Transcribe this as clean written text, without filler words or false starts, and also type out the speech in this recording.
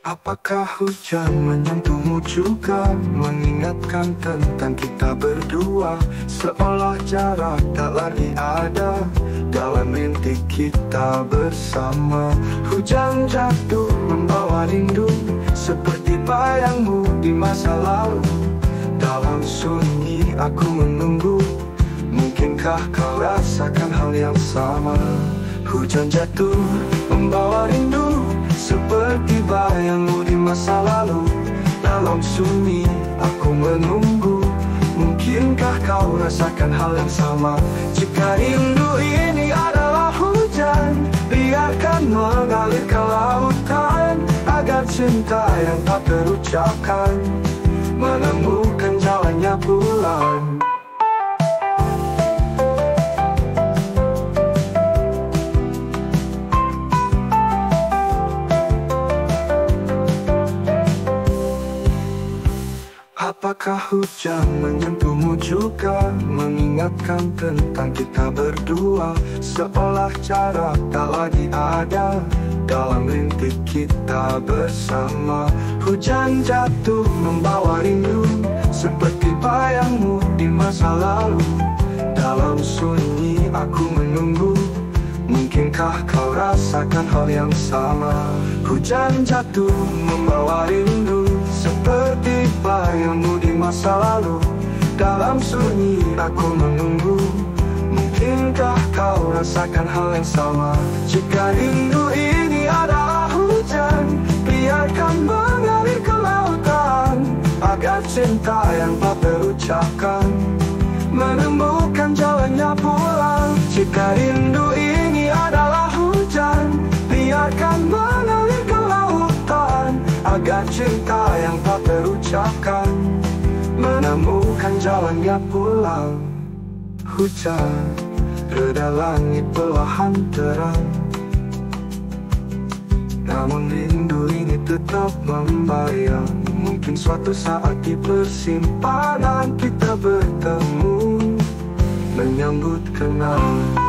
Apakah hujan menyentuhmu juga, mengingatkan tentang kita berdua? Seolah jarak tak lagi ada dalam mimpi kita bersama. Hujan jatuh membawa rindu, seperti bayangmu di masa lalu. Dalam sunyi aku menunggu, mungkinkah kau rasakan hal yang sama? Hujan jatuh membawa rindu, seperti bayangmu di masa lalu. Dalam sunyi aku menunggu, mungkinkah kau rasakan hal yang sama? Jika rindu ini adalah hujan, biarkan mengalir ke lautan, agar cinta yang tak terucapkan menemukan jalannya pulang. Apakah hujan menyentuhmu juga, mengingatkan tentang kita berdua? Seolah jarak tak lagi ada dalam mimpi kita bersama. Hujan jatuh membawa rindu, seperti bayangmu di masa lalu. Dalam sunyi aku menunggu, mungkinkah kau rasakan hal yang sama? Hujan jatuh membawa rindu, seperti bayangmu di masa lalu. Dalam sunyi aku menunggu, mungkinkah kau rasakan hal yang sama? Jika rindu ini adalah hujan, biarkan mengalir ke lautan, agar cinta yang tak terucapkan menemukan jalannya pulang. Jika rindu ini adalah hujan, biarkan mengalir ke lautan, agar cinta yang tak terucapkan menemukan jalannya pulang. Hujan, reda langit perlahan terang, namun rindu ini tetap membayang. Mungkin suatu saat di persimpangan kita bertemu, menyambut kenangan.